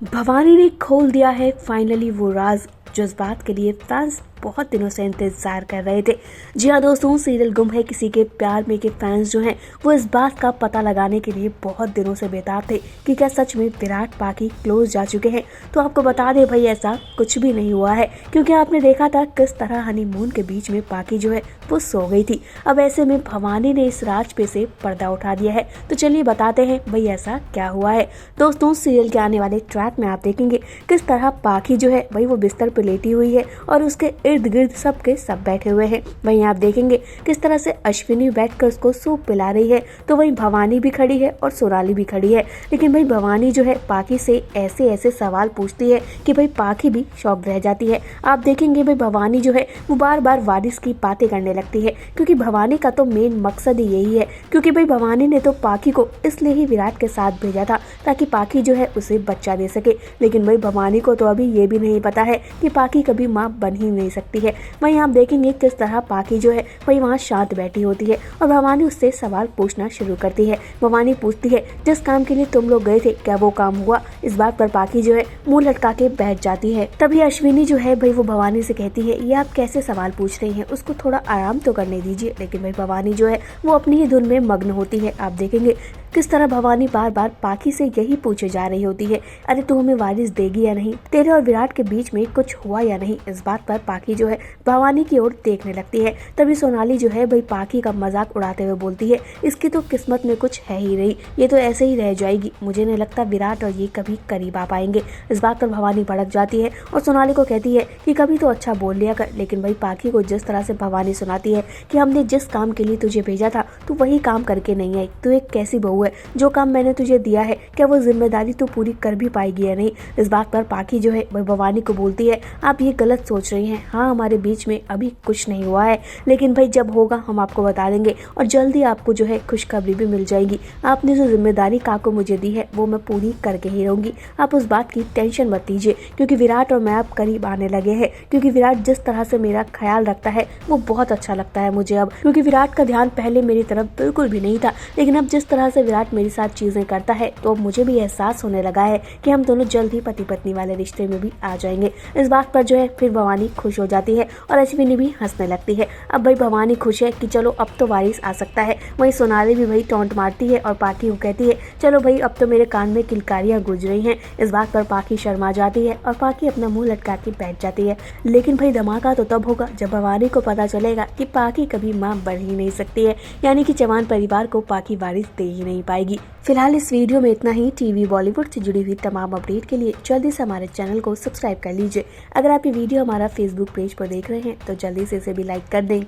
भवानी ने खोल दिया है फाइनली वो राज जो इस बात के लिए फैंस बहुत दिनों से इंतजार कर रहे थे। जी हाँ दोस्तों, सीरियल गुम है किसी के प्यार में के फैंस जो हैं वो इस बात का पता लगाने के लिए बहुत दिनों से बेताब थे कि क्या सच में विराट पाकी क्लोज जा चुके हैं। तो आपको बता दें भाई, ऐसा कुछ भी नहीं हुआ है, क्योंकि आपने देखा था किस तरह हनीमून के बीच में पाकी जो है वो सो गई थी। अब ऐसे में भवानी ने इस राज पे से पर्दा उठा दिया है। तो चलिए बताते हैं भाई ऐसा क्या हुआ है। दोस्तों, सीरियल के आने वाले ट्रैक में आप देखेंगे किस तरह पाकी जो है भाई वो बिस्तर पर लेटी हुई है और उसके इर्द गिर्द सबके सब बैठे हुए हैं। वहीं आप देखेंगे किस तरह से अश्विनी बैठकर उसको सूप पिला रही है, तो वहीं भवानी भी खड़ी है और सोनाली भी खड़ी है। लेकिन भाई भवानी जो है पाकी से ऐसे ऐसे सवाल पूछती है कि भाई पाकी भी शॉक रह जाती है। आप देखेंगे भाई भवानी जो है वो बार बार वारिस की बातें करने लगती है, क्योंकि भवानी का तो मेन मकसद ही यही है। क्योंकि भाई भवानी ने तो पाकी को इसलिए ही विराट के साथ भेजा था ताकि पाकी जो है उसे बच्चा दे सके। लेकिन भाई भवानी को तो अभी ये भी नहीं पता है कि पाकी कभी माँ बन ही नहीं सकती है। वहीं आप देखेंगे किस तरह पाकी जो है वही वहाँ शांत बैठी होती है और भवानी उससे सवाल पूछना शुरू करती है। भवानी पूछती है, जिस काम के लिए तुम लोग गए थे क्या वो काम हुआ? इस बात पर पाकी जो है मुंह लटका के बैठ जाती है। तभी अश्विनी जो है भाई वो भवानी से कहती है, ये आप कैसे सवाल पूछ रही हैं, उसको थोड़ा आराम तो करने दीजिए। लेकिन भाई भवानी जो है वो अपनी ही धुन में मग्न होती है। आप देखेंगे किस तरह भवानी बार बार पाकी से यही पूछे जा रही होती है, अरे तू हमें वारिस देगी या नहीं, तेरे और विराट के बीच में कुछ हुआ या नहीं। इस बात पर पाकी जो है भवानी की ओर देखने लगती है। तभी सोनाली जो है भाई पाकी का मजाक उड़ाते हुए बोलती है, इसकी तो किस्मत में कुछ है ही नहीं, ये तो ऐसे ही रह जाएगी, मुझे नहीं लगता विराट और ये कभी करीब आ पाएंगे। इस बात पर भवानी भड़क जाती है और सोनाली को कहती है कि कभी तो अच्छा बोल लिया कर। लेकिन भाई पाकी को जिस तरह से भवानी सुनाती है कि हमने जिस काम के लिए तुझे भेजा था तू वही काम करके नहीं आई, तू एक कैसी बहू है, जो काम मैंने तुझे दिया है क्या वो जिम्मेदारी तू पूरी कर भी पाएगी या नहीं। इस बात पर पाकी जो है वह भवानी को बोलती है, आप ये गलत सोच रही हैं, हाँ हमारे बीच में अभी कुछ नहीं हुआ है, लेकिन भाई जब होगा हम आपको बता देंगे और जल्दी आपको जो है खुशखबरी भी मिल जाएगी। आपने जो जिम्मेदारी काको मुझे दी है वो मैं पूरी करके ही रहूंगी, आप उस बात की टेंशन मत लीजिए, क्योंकि विराट और मैं अब करीब आने लगे हैं। क्योंकि विराट जिस तरह से मेरा ख्याल रखता है वो बहुत अच्छा लगता है मुझे अब, क्योंकि विराट का ध्यान पहले मेरी तरफ बिल्कुल भी नहीं था, लेकिन अब जिस तरह से विराट मेरे साथ चीजें करता है तो अब मुझे भी एहसास होने लगा है कि हम दोनों जल्द ही पति पत्नी वाले रिश्ते में भी आ जाएंगे। इस बात पर जो है फिर भवानी खुश हो जाती है और अश्विनी भी हंसने लगती है। अब भाई भवानी खुश है कि चलो अब तो वारिस आ सकता है। वहीं सोनाली भी भाई टोंट मारती है और पाकी को कहती है, चलो भाई अब तो मेरे कान में किलकारियां गूंज रही हैं। इस बात पर पाकी शर्मा जाती है और पाकी अपना मुंह लटका के बैठ जाती है। लेकिन भाई धमाका तो तब होगा जब भवानी को पता चलेगा कि पाकी कभी मां बन ही नहीं सकती है, यानी कि चौहान परिवार को पाकी वारिस दे ही नहीं पाएगी। फिलहाल इस वीडियो में इतना ही। टीवी बॉलीवुड से जुड़ी हुई तमाम अपडेट के लिए जल्दी से हमारे चैनल को सब्सक्राइब कर लीजिए। अगर आप ये वीडियो हमारा फेसबुक पेज पर देख रहे हैं तो जल्दी से इसे भी लाइक कर दें।